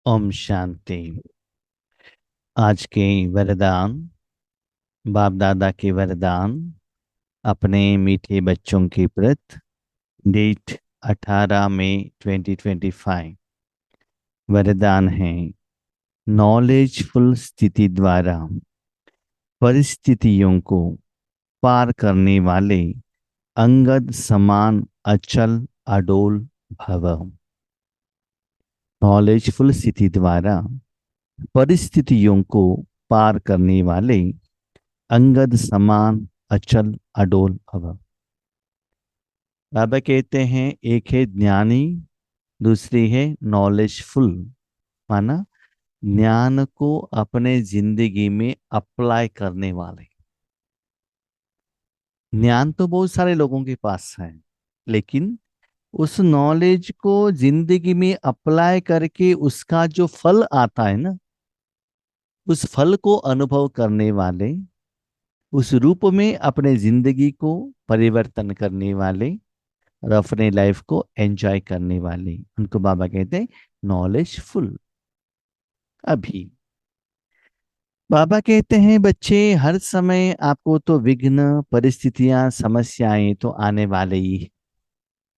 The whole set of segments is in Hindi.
ओम शांति। आज के वरदान, बाप दादा के वरदान अपने मीठे बच्चों के प्रति। डेट 18 मई 2025। वरदान है, नॉलेजफुल स्थिति द्वारा परिस्थितियों को पार करने वाले अंगद समान अचल अडोल भव। नॉलेजफुल स्थिति द्वारा परिस्थितियों को पार करने वाले अंगद समान अचल अडोल भव। बाबा कहते हैं, एक है ज्ञानी, दूसरी है नॉलेजफुल। माना ज्ञान को अपने जिंदगी में अप्लाई करने वाले। ज्ञान तो बहुत सारे लोगों के पास है, लेकिन उस नॉलेज को जिंदगी में अप्लाई करके उसका जो फल आता है ना, उस फल को अनुभव करने वाले, उस रूप में अपने जिंदगी को परिवर्तन करने वाले और अपने लाइफ को एंजॉय करने वाले, उनको बाबा कहते हैं नॉलेजफुल। अभी बाबा कहते हैं, बच्चे हर समय आपको तो विघ्न परिस्थितियां समस्याएं तो आने वाले ही हैं,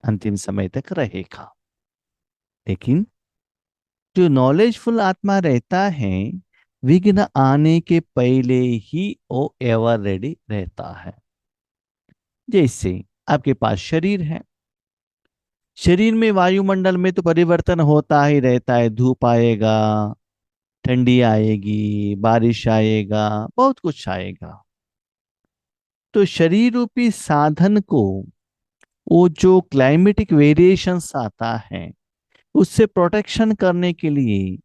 अंतिम समय तक रहेगा। लेकिन जो नॉलेजफुल आत्मा रहता है, विघ्न आने के पहले ही वो एवर रेडी रहता है। जैसे आपके पास शरीर है, शरीर में वायुमंडल में तो परिवर्तन होता ही रहता है। धूप आएगा, ठंडी आएगी, बारिश आएगा, बहुत कुछ आएगा। तो शरीर रूपी साधन को, वो जो क्लाइमेटिक वेरिएशंस आता है, उससे प्रोटेक्शन करने के लिए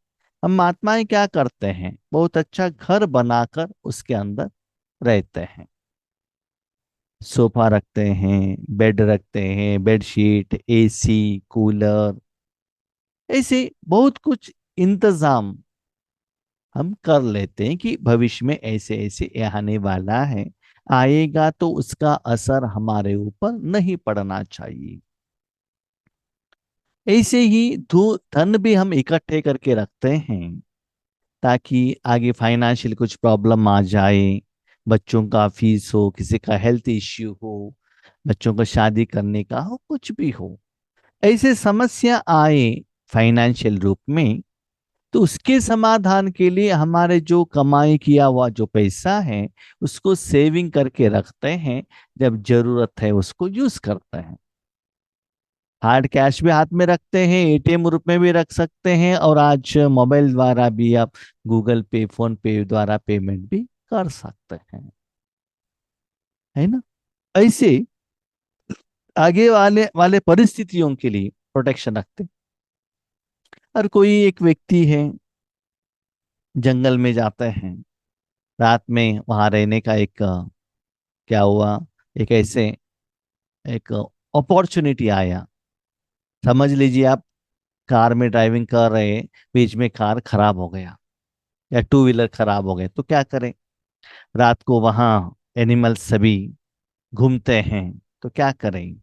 हम आत्माएं क्या करते हैं, बहुत अच्छा घर बनाकर उसके अंदर रहते हैं। सोफा रखते हैं, बेड रखते हैं, बेडशीट, एसी, कूलर, ऐसे बहुत कुछ इंतजाम हम कर लेते हैं कि भविष्य में ऐसे ऐसे ये आने वाला है, आएगा तो उसका असर हमारे ऊपर नहीं पड़ना चाहिए। ऐसे ही धन भी हम इकट्ठे करके रखते हैं, ताकि आगे फाइनेंशियल कुछ प्रॉब्लम आ जाए, बच्चों का फीस हो, किसी का हेल्थ इश्यू हो, बच्चों को शादी करने का हो, कुछ भी हो, ऐसे समस्या आए फाइनेंशियल रूप में, तो उसके समाधान के लिए हमारे जो कमाई किया हुआ जो पैसा है, उसको सेविंग करके रखते हैं। जब जरूरत है उसको यूज करते हैं। हार्ड कैश भी हाथ में रखते हैं, एटीएम रूप में भी रख सकते हैं, और आज मोबाइल द्वारा भी आप गूगल पे, फोन पे द्वारा पेमेंट भी कर सकते हैं, है ना। ऐसे आगे वाले वाले परिस्थितियों के लिए प्रोटेक्शन रखते हैं। और कोई एक व्यक्ति है, जंगल में जाते हैं, रात में वहां रहने का एक क्या हुआ, एक ऐसे एक अपॉर्चुनिटी आया। समझ लीजिए आप कार में ड्राइविंग कर रहे हैं, बीच में कार खराब हो गया या टू व्हीलर खराब हो गए, तो क्या करें। रात को वहां एनिमल्स सभी घूमते हैं, तो क्या करें।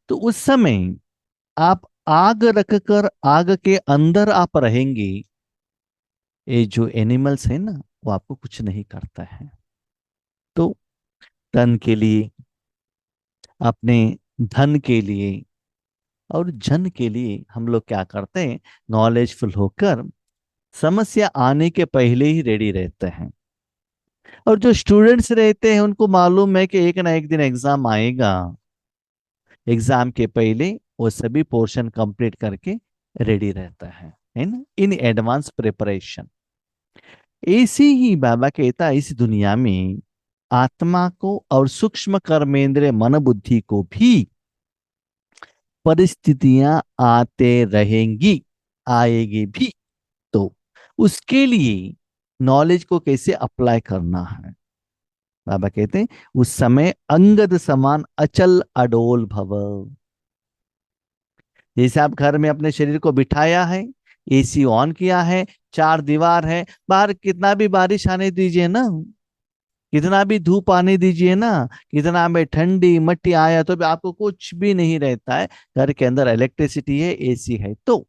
तो उस समय आप आग रखकर आग के अंदर आप रहेंगे, ये जो एनिमल्स है ना, वो आपको कुछ नहीं करता है। तो तन के लिए, अपने धन के लिए और जन के लिए हम लोग क्या करते हैं, नॉलेजफुल होकर समस्या आने के पहले ही रेडी रहते हैं। और जो स्टूडेंट्स रहते हैं उनको मालूम है कि एक ना एक दिन एग्जाम आएगा, एग्जाम के पहले वो सभी पोर्शन कंप्लीट करके रेडी रहता है ना, इन एडवांस प्रिपरेशन। ऐसे ही बाबा कहता है, इस दुनिया में आत्मा को और सूक्ष्म कर्मेंद्र मन बुद्धि को भी परिस्थितियां आते रहेंगी, आएगी भी। तो उसके लिए नॉलेज को कैसे अप्लाई करना है, बाबा कहते हैं, उस समय अंगद समान अचल अडोल भव। जैसे आप घर में अपने शरीर को बिठाया है, एसी ऑन किया है, चार दीवार है, बाहर कितना भी बारिश आने दीजिए ना, कितना भी धूप आने दीजिए ना, कितना में ठंडी मट्टी आया तो भी आपको कुछ भी नहीं रहता है। घर के अंदर इलेक्ट्रिसिटी है, एसी है। तो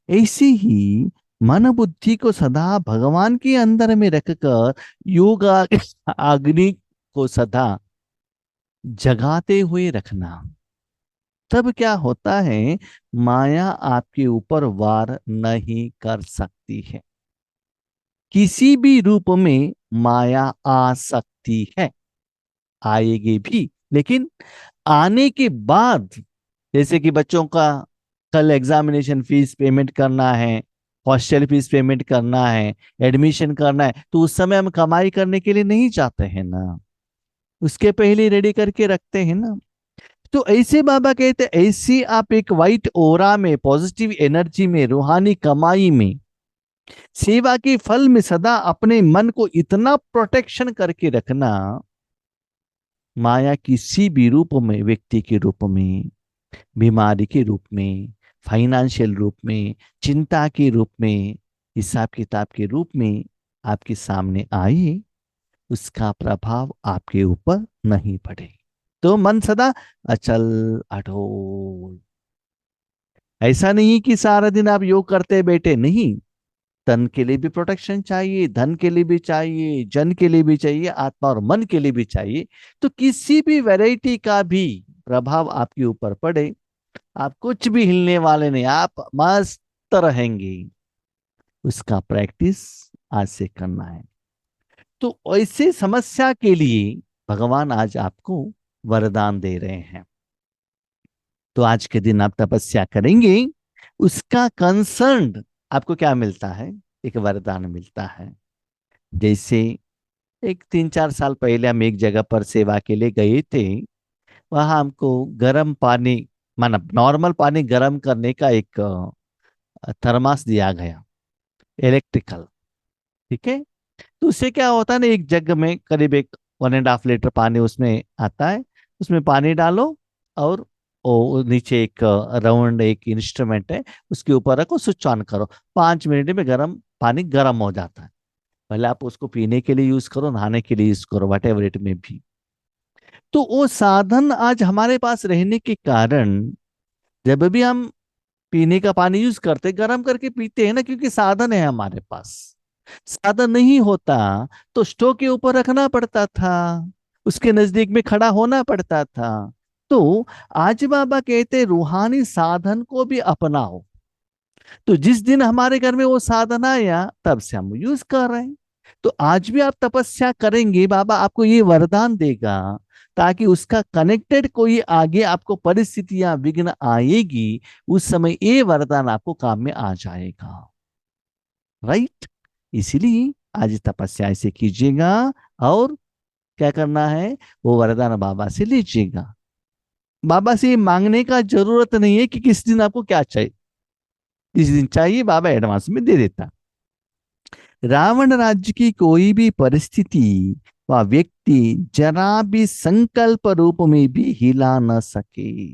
ऐसे ही मन बुद्धि को सदा भगवान के अंदर में रखकर योगा अग्नि को सदा जगाते हुए रखना। तब क्या होता है, माया आपके ऊपर वार नहीं कर सकती है। किसी भी रूप में माया आ सकती है, आएगी भी, लेकिन आने के बाद, जैसे कि बच्चों का कल एग्जामिनेशन फीस पेमेंट करना है, हॉस्टल फीस पेमेंट करना है, एडमिशन करना है, तो उस समय हम कमाई करने के लिए नहीं चाहते हैं ना, उसके पहले रेडी करके रखते हैं ना। तो ऐसे बाबा कहते हैं, ऐसी आप एक वाइट ओरा में, पॉजिटिव एनर्जी में, रूहानी कमाई में, सेवा के फल में सदा अपने मन को इतना प्रोटेक्शन करके रखना, माया किसी भी रूप में, व्यक्ति के रूप में, बीमारी के रूप में, फाइनेंशियल रूप में, चिंता के रूप में, हिसाब किताब के रूप में आपके सामने आए, उसका प्रभाव आपके ऊपर नहीं पड़े। तो मन सदा अचल अडोल। ऐसा नहीं कि सारा दिन आप योग करते बैठे, नहीं। तन के लिए भी प्रोटेक्शन चाहिए, धन के लिए भी चाहिए, जन के लिए भी चाहिए, आत्मा और मन के लिए भी चाहिए। तो किसी भी वैरायटी का भी प्रभाव आपके ऊपर पड़े, आप कुछ भी हिलने वाले नहीं, आप मस्त रहेंगे। उसका प्रैक्टिस आज से करना है। तो ऐसे समस्या के लिए भगवान आज आपको वरदान दे रहे हैं। तो आज के दिन आप तपस्या करेंगे, उसका कंसर्न आपको क्या मिलता है, एक वरदान मिलता है। जैसे एक 3-4 साल पहले हम एक जगह पर सेवा के लिए गए थे, वहां हमको गर्म पानी, माना नॉर्मल पानी गर्म करने का एक थर्मास दिया गया, इलेक्ट्रिकल। ठीक है। तो उससे क्या होता है ना, एक जग में करीब एक 1.5 लीटर पानी उसमें आता है, उसमें पानी डालो, और ओ नीचे एक राउंड एक इंस्ट्रूमेंट है, उसके ऊपर रखो, स्विच ऑन करो, 5 मिनट में गर्म पानी गर्म हो जाता है। पहले आप उसको पीने के लिए यूज करो, नहाने के लिए यूज करो, वट एवर इट में भी। तो वो साधन आज हमारे पास रहने के कारण, जब भी हम पीने का पानी यूज करते, गर्म करके पीते हैं ना, क्योंकि साधन है हमारे पास। साधन नहीं होता तो स्टोव के ऊपर रखना पड़ता था, उसके नजदीक में खड़ा होना पड़ता था। तो आज बाबा कहते रूहानी साधन को भी अपनाओ। तो जिस दिन हमारे घर में वो साधन आया, तब से हम यूज कर रहे हैं। तो आज भी आप तपस्या करेंगे, बाबा आपको ये वरदान देगा, ताकि उसका कनेक्टेड कोई आगे आपको परिस्थितियां, विघ्न आएगी, उस समय ये वरदान आपको काम में आ जाएगा। राइट। इसीलिए आज तपस्या ऐसे कीजिएगा, और क्या करना है, वो वरदान बाबा से लीजिएगा। बाबा से ये मांगने का जरूरत नहीं है कि किस दिन आपको क्या चाहिए, किस दिन चाहिए बाबा एडवांस में दे देता। रावण राज्य की कोई भी परिस्थिति व व्यक्ति जरा भी संकल्प रूप में भी हिला न सके।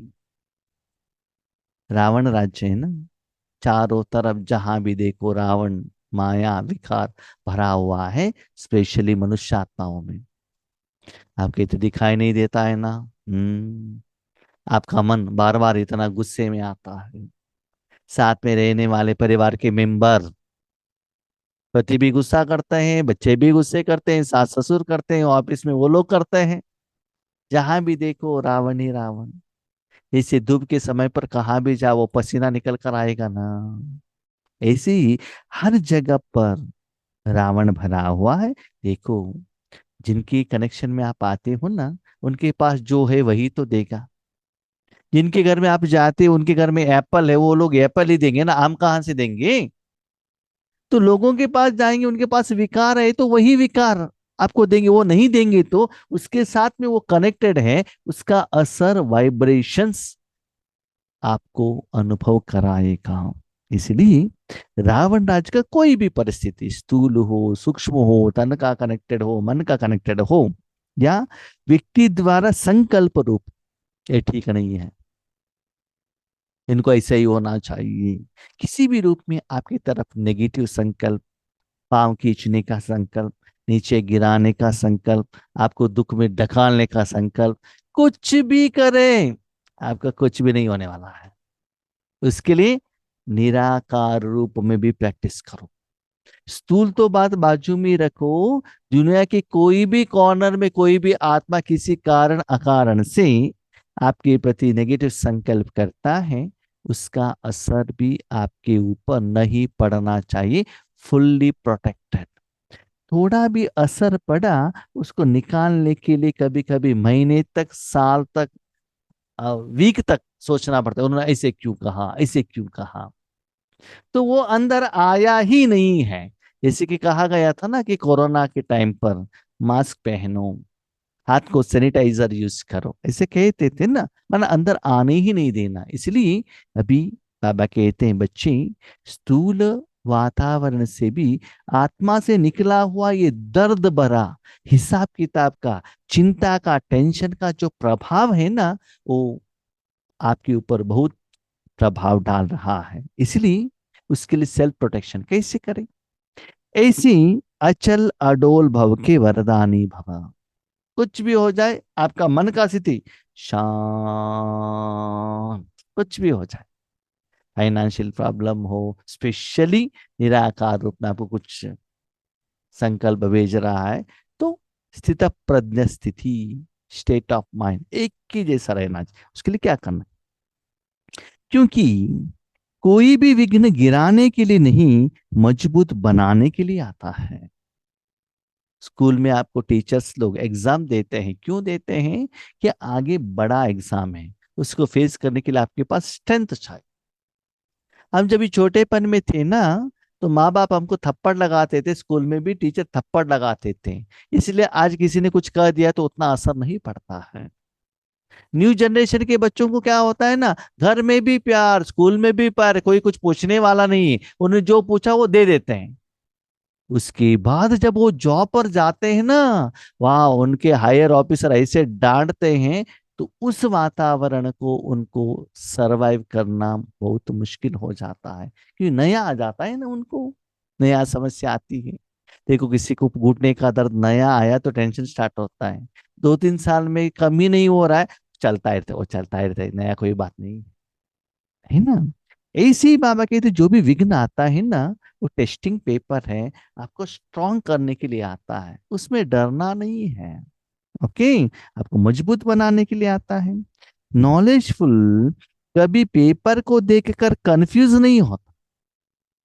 रावण राज्य है ना, चारों तरफ जहां भी देखो रावण, माया विकार भरा हुआ है, स्पेशली मनुष्य आत्माओं में। आपके तो दिखाई नहीं देता है ना। आपका मन बार बार इतना गुस्से में आता है। साथ में रहने वाले परिवार के मेंबर, पति भी गुस्सा करते हैं, बच्चे भी गुस्से करते हैं, सास ससुर करते हैं, ऑफिस में वो लोग करते हैं। जहां भी देखो रावण ही रावण। इसे धूप के समय पर कहाँ भी जाओ, वो पसीना निकल कर आएगा ना। ऐसे ही हर जगह पर रावण भरा हुआ है। देखो, जिनकी कनेक्शन में आप आते हो ना, उनके पास जो है वही तो देगा। जिनके घर में आप जाते हो, उनके घर में एप्पल है, वो लोग एप्पल ही देंगे ना, आम कहाँ से देंगे। तो लोगों के पास जाएंगे, उनके पास विकार है, तो वही विकार आपको देंगे। वो नहीं देंगे तो उसके साथ में वो कनेक्टेड है, उसका असर, वाइब्रेशंस आपको अनुभव कराएगा। इसलिए रावण राज का कोई भी परिस्थिति, स्थूल हो, सूक्ष्म हो, तन का कनेक्टेड हो, मन का कनेक्टेड हो, या व्यक्ति द्वारा संकल्प रूप, ये ठीक नहीं है। इनको ऐसा ही होना चाहिए। किसी भी रूप में आपकी तरफ नेगेटिव संकल्प, पांव खींचने का संकल्प, नीचे गिराने का संकल्प, आपको दुख में ढकालने का संकल्प, कुछ भी करें, आपका कुछ भी नहीं होने वाला है। उसके लिए निराकार रूप में भी प्रैक्टिस करो। स्थूल तो बात बाजू में रखो, दुनिया के कोई भी कॉर्नर में कोई भी आत्मा किसी कारण अकारण से आपके प्रति नेगेटिव संकल्प करता है, उसका असर भी आपके ऊपर नहीं पड़ना चाहिए। Fully protected. थोड़ा भी असर पड़ा, उसको निकालने के लिए कभी कभी महीने तक, साल तक, वीक तक सोचना पड़ता है, उन्होंने ऐसे क्यों कहा, ऐसे क्यों कहा। तो वो अंदर आया ही नहीं है। जैसे कि कहा गया था ना कि कोरोना के टाइम पर मास्क पहनो, हाथ को सैनिटाइजर यूज करो, ऐसे कहते थे ना, माना अंदर आने ही नहीं देना। इसलिए अभी बाबा कहते हैं बच्चे, स्थूल वातावरण से भी आत्मा से निकला हुआ ये दर्द भरा हिसाब किताब का, चिंता का, टेंशन का जो प्रभाव है ना, वो आपके ऊपर बहुत प्रभाव डाल रहा है। इसलिए उसके लिए सेल्फ प्रोटेक्शन कैसे करें? ऐसी अचल अडोल भव के वरदानी भव। कुछ भी हो जाए, आपका मन का स्थिति शांत, कुछ भी हो जाए, फाइनेंशियल प्रॉब्लम हो, स्पेशली निराकार रूप में आपको कुछ संकल्प भेज रहा है, तो स्थित प्रज्ञ स्थिति, स्टेट ऑफ माइंड एक ही जैसा रहना चाहिए। उसके लिए क्या करना है? क्योंकि कोई भी विघ्न गिराने के लिए नहीं, मजबूत बनाने के लिए आता है। स्कूल में आपको टीचर्स लोग एग्जाम देते हैं, क्यों देते हैं? कि आगे बड़ा एग्जाम है, उसको फेस करने के लिए आपके पास स्ट्रेंथ चाहिए। हम जब भी छोटेपन में थे ना, तो माँ बाप हमको थप्पड़ लगाते थे, स्कूल में भी टीचर थप्पड़ लगाते थे। इसलिए आज किसी ने कुछ कह दिया तो उतना असर नहीं पड़ता है। न्यू जनरेशन के बच्चों को क्या होता है ना, घर में भी प्यार, स्कूल में भी प्यार, कोई कुछ पूछने वाला नहीं है, उन्हें जो पूछा वो दे देते हैं। उसके बाद जब वो जॉब पर जाते हैं ना, वहां उनके हायर ऑफिसर ऐसे डांटते हैं, तो उस वातावरण को उनको सरवाइव करना बहुत मुश्किल हो जाता है, क्योंकि नया आ जाता है ना उनको, नया समस्या आती है। देखो किसी को घुटने का दर्द नया आया तो टेंशन स्टार्ट होता है, 2-3 साल में कम ही नहीं हो रहा है, चलता है वो चलता है, नया कोई बात नहीं है ना। ऐसे ही बाबा कहते जो भी विघ्न आता है ना, वो टेस्टिंग पेपर है, आपको स्ट्रांग करने के लिए आता है, उसमें डरना नहीं है। ओके, आपको मजबूत बनाने के लिए आता है। नॉलेजफुल कभी पेपर को देखकर कंफ्यूज नहीं होता।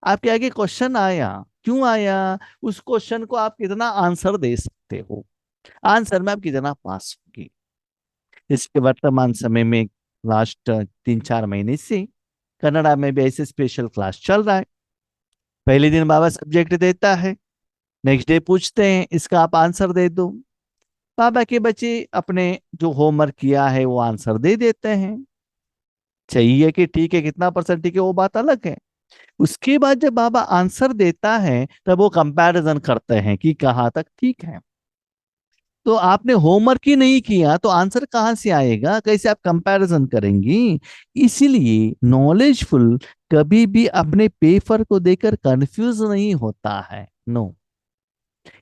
आपके आगे क्वेश्चन आया, क्यों आया, उस क्वेश्चन को आप कितना आंसर दे सकते हो, आंसर में आप कितना पास होंगे। इसके वर्तमान समय में लास्ट 3-4 महीने से कनाडा में भी ऐसे स्पेशल क्लास चल रहा है। पहले दिन बाबा सब्जेक्ट देता है, नेक्स्ट डे पूछते हैं इसका आप आंसर दे दो। बाबा के बच्चे अपने जो होमवर्क किया है वो आंसर दे देते हैं। चाहिए कि ठीक है, कितना परसेंट ठीक है वो बात अलग है। उसके बाद जब बाबा आंसर देता है, तब वो कंपैरिजन करते हैं कि कहाँ तक ठीक है। तो आपने होमवर्क ही नहीं किया तो आंसर कहाँ से आएगा, कैसे आप कंपैरिजन करेंगी? इसीलिए नॉलेजफुल कभी भी अपने पेपर को देखकर कंफ्यूज नहीं होता है। नो,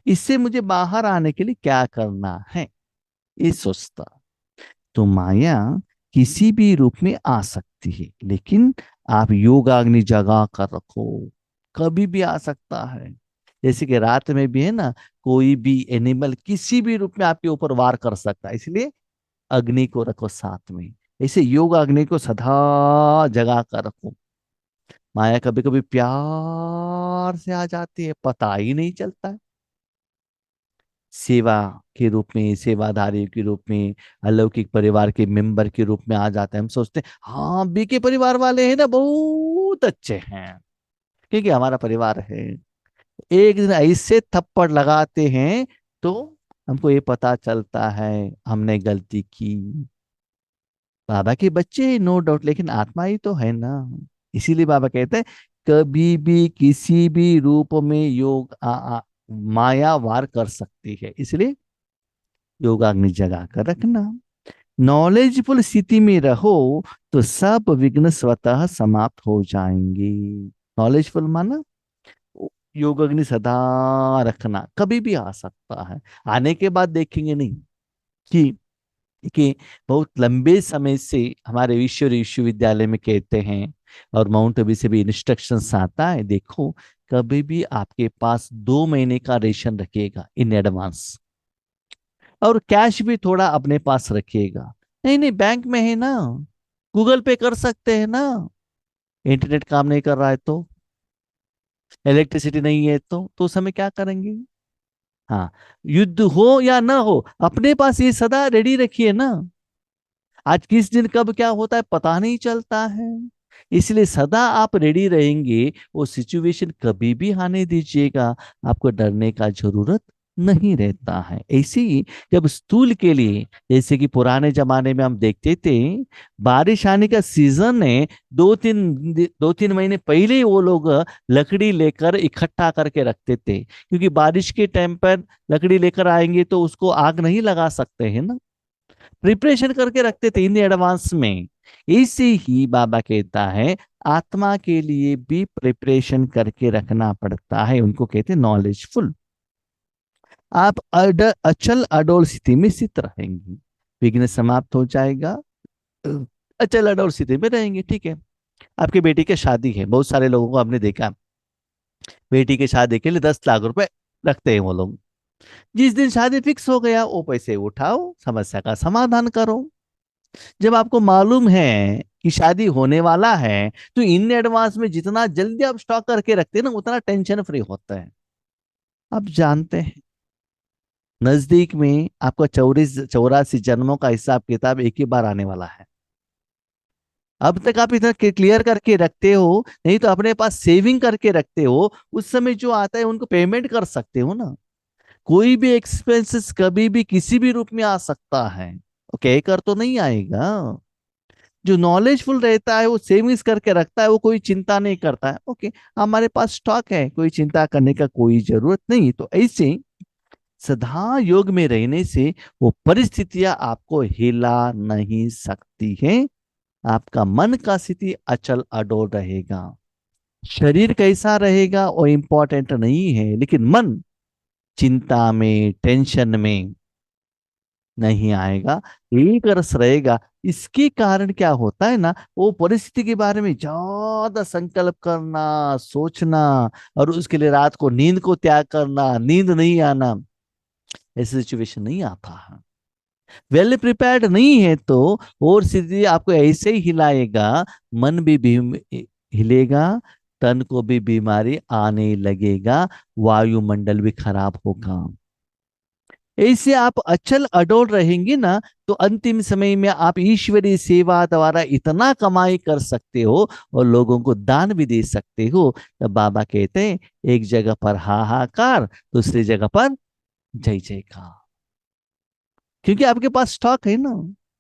इससे मुझे बाहर आने के लिए क्या करना है, ये सोचता। तो माया किसी भी रूप में आ सकती है, लेकिन आप योगाग्नि जगा कर रखो, कभी भी आ सकता है। जैसे कि रात में भी है ना, कोई भी एनिमल किसी भी रूप में आपके ऊपर वार कर सकता है, इसलिए अग्नि को रखो साथ में। ऐसे योग अग्नि को सदा जगा कर रखो। माया कभी कभी प्यार से आ जाती है, पता ही नहीं चलता है। सेवा के रूप में, सेवाधारी के रूप में, अलौकिक परिवार के मेंबर के रूप में आ जाते हैं। हम सोचते हैं हाँ बीके परिवार वाले हैं ना, बहुत अच्छे हैं, क्योंकि हमारा परिवार है। एक दिन ऐसे थप्पड़ लगाते हैं तो हमको ये पता चलता है हमने गलती की। बाबा के बच्चे नो डाउट, लेकिन आत्मा ही तो है ना। इसीलिए बाबा कहते हैं कभी भी किसी भी रूप में माया वार कर सकती है, इसलिए योगाग्नि जगा कर रखना। नॉलेजफुल स्थिति में रहो तो सब विघ्न स्वतः समाप्त हो जाएंगे। नॉलेजफुल माना योगाग्नि सदा रखना, कभी भी आ सकता है। आने के बाद देखेंगे नहीं कि बहुत लंबे समय से हमारे विश्वविद्यालय में कहते हैं और माउंट आबू से भी इंस्ट्रक्शंस आता है, देखो कभी भी आपके पास 2 महीने का रेशन रखिएगा इन एडवांस, और कैश भी थोड़ा अपने पास रखिएगा। नहीं नहीं, बैंक में है ना, गूगल पे कर सकते हैं ना, इंटरनेट काम नहीं कर रहा है तो, इलेक्ट्रिसिटी नहीं है तो उस समय क्या करेंगे? हाँ, युद्ध हो या ना हो, अपने पास ये सदा रेडी रखिए ना। आज किस दिन कब क्या होता है पता नहीं चलता है, इसलिए सदा आप रेडी रहेंगे, वो सिचुएशन कभी भी आने दीजिएगा, आपको डरने का जरूरत नहीं रहता है। ऐसे ही जब स्थूल के लिए, जैसे कि पुराने जमाने में हम देखते थे, बारिश आने का सीजन है, 2-3 महीने पहले ही वो लोग लकड़ी लेकर इकट्ठा करके रखते थे, क्योंकि बारिश के टाइम पर लकड़ी लेकर आएंगे तो उसको आग नहीं लगा सकते हैं ना, प्रिपरेशन करके रखते थे इन एडवांस में। इसी ही बाबा कहता है आत्मा के लिए भी प्रिपरेशन करके रखना पड़ता है, उनको कहते हैं नॉलेजफुल। आप अचल अडोल स्थिति में स्थित रहेंगे, विघ्न समाप्त हो जाएगा, अ, अचल अडोल स्थिति में रहेंगे। ठीक है, आपकी बेटी की शादी है, बहुत सारे लोगों को आपने देखा, बेटी की शादी के लिए 10 लाख रुपए रखते हैं वो लोग। जिस दिन शादी फिक्स हो गया वो पैसे उठाओ, समस्या का समाधान करो। जब आपको मालूम है कि शादी होने वाला है, तो इन एडवांस में जितना जल्दी आप स्टॉक करके रखते हैं ना, उतना टेंशन फ्री होता है। आप जानते हैं, नजदीक में आपको 84 जन्मों का हिसाब किताब एक ही बार आने वाला है। अब तक आप इतना क्लियर करके रखते हो, नहीं तो अपने पास सेविंग करके रखते हो, उस समय जो आता है उनको पेमेंट कर सकते हो ना। कोई भी एक्सपेंसेस कभी भी किसी भी रूप में आ सकता है, कह कर तो नहीं आएगा। जो नॉलेजफुल रहता है वो सेविंग्स करके रखता है, वो कोई चिंता नहीं करता है, ओके हमारे पास स्टॉक है, कोई चिंता करने का कोई जरूरत नहीं। तो ऐसे सदा योग में रहने से वो परिस्थितियां आपको हिला नहीं सकती हैं, आपका मन का स्थिति अचल अडोल रहेगा। शरीर कैसा रहेगा वो इंपॉर्टेंट नहीं है, लेकिन मन चिंता में टेंशन में नहीं आएगा, एक रस रहेगा। इसके कारण क्या होता है ना, वो परिस्थिति के बारे में ज्यादा संकल्प करना, सोचना, और उसके लिए रात को नींद को त्याग करना, नींद नहीं आना, ऐसी सिचुएशन नहीं आता है। वेल प्रिपेयर्ड नहीं है तो और स्थिति आपको ऐसे ही हिलाएगा, मन भी हिलेगा, तन को भी बीमारी आने लगेगा, वायुमंडल भी खराब होगा। ऐसे आप अचल अडोल रहेंगे ना, तो अंतिम समय में आप ईश्वरीय सेवा द्वारा इतना कमाई कर सकते हो और लोगों को दान भी दे सकते हो। तब बाबा कहते हैं एक जगह पर हाहाकार, दूसरी जगह पर जय जयकार, क्योंकि आपके पास स्टॉक है ना,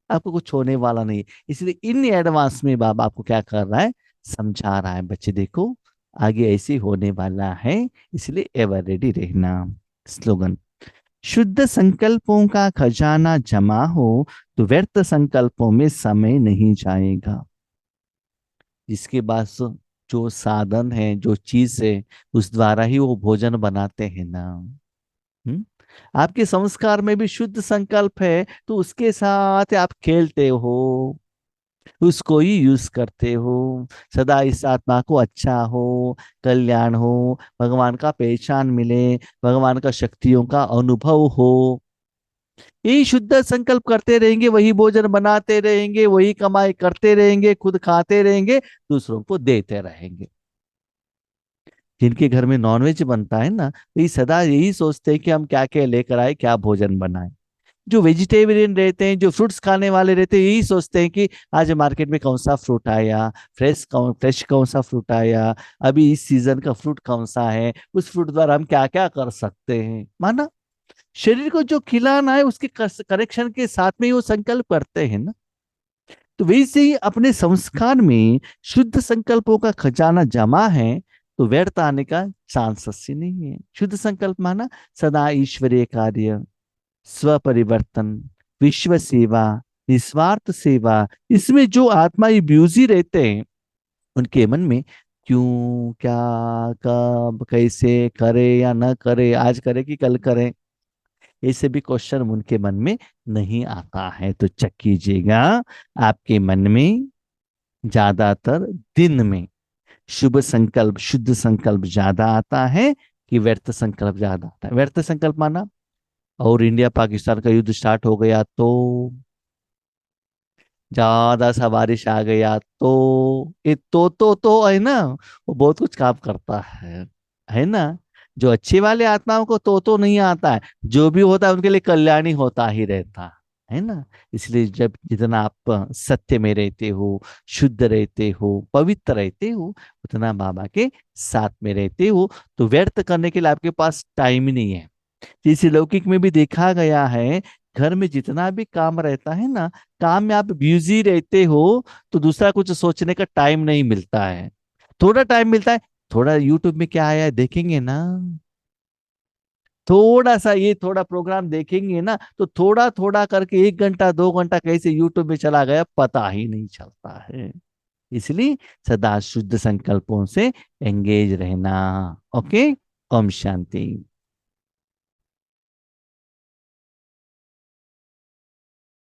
आपको कुछ होने वाला नहीं। इसलिए इन एडवांस में बाबा आपको क्या कर रहा है, समझा रहा है, बच्चे देखो आगे ऐसे होने वाला है, इसलिए एवर रेडी रहना। स्लोगन, शुद्ध संकल्पों का खजाना जमा हो तो व्यर्थ संकल्पों में समय नहीं जाएगा। जिसके पास जो साधन है, जो चीज है, उस द्वारा ही वो भोजन बनाते हैं ना। हम्म? आपके संस्कार में भी शुद्ध संकल्प है, तो उसके साथ आप खेलते हो, उसको ही यूज करते हो। सदा इस आत्मा को अच्छा हो, कल्याण हो, भगवान का पहचान मिले, भगवान का शक्तियों का अनुभव हो, यही शुद्ध संकल्प करते रहेंगे, वही भोजन बनाते रहेंगे, वही कमाई करते रहेंगे, खुद खाते रहेंगे, दूसरों को देते रहेंगे। जिनके घर में नॉनवेज बनता है ना, तो ये सदा यही सोचते हैं कि हम क्या क्या लेकर आए, क्या भोजन बनाए। जो वेजिटेरियन रहते हैं, जो फ्रूट्स खाने वाले रहते हैं, यही सोचते हैं कि आज मार्केट में कौन सा फ्रूट आया, फ्रेश कौन सा फ्रूट आया, अभी इस सीजन का फ्रूट कौन सा है, उस फ्रूट द्वारा हम क्या क्या कर सकते हैं। माना शरीर को जो खिलाना है उसके करेक्शन के साथ में ही वो संकल्प करते हैं ना। तो वैसे ही अपने संस्कार में शुद्ध संकल्पों का खजाना जमा है, तो व्यर्थ आने का चांसेस ही नहीं है। शुद्ध संकल्प माना सदा ईश्वरीय कार्य, स्व परिवर्तन, विश्व सेवा, निस्वार्थ सेवा, इसमें जो आत्मा ये ब्यूजी रहते हैं, उनके मन में क्यों, क्या, कब, कैसे करे या न करे, आज करे कि कल करे, ऐसे भी क्वेश्चन उनके मन में नहीं आता है। तो चेक कीजिएगा आपके मन में ज्यादातर दिन में शुभ संकल्प, शुद्ध संकल्प ज्यादा आता है कि व्यर्थ संकल्प ज्यादा आता है? व्यर्थ संकल्प माना और इंडिया पाकिस्तान का युद्ध स्टार्ट हो गया तो, ज्यादा सा बारिश आ गया तो, ये तो है ना, वो बहुत कुछ काम करता है ना। जो अच्छे वाले आत्माओं को तो नहीं आता है, जो भी होता है उनके लिए कल्याणी होता ही रहता है ना। इसलिए जब जितना आप सत्य में रहते हो, शुद्ध रहते हो, पवित्र रहते हो, उतना बाबा के साथ में रहते हो, तो व्यर्थ करने के लिए आपके पास टाइम ही नहीं है। इसी लौकिक में भी देखा गया है, घर में जितना भी काम रहता है ना, काम में आप बिजी रहते हो, तो दूसरा कुछ सोचने का टाइम नहीं मिलता है। थोड़ा टाइम मिलता है, थोड़ा यूट्यूब में क्या आया है देखेंगे ना, थोड़ा सा ये थोड़ा प्रोग्राम देखेंगे ना, तो थोड़ा थोड़ा करके 1 घंटा 2 घंटा कैसे यूट्यूब में चला गया पता ही नहीं चलता है। इसलिए सदा शुद्ध संकल्पों से एंगेज रहना। ओके। ओम शांति।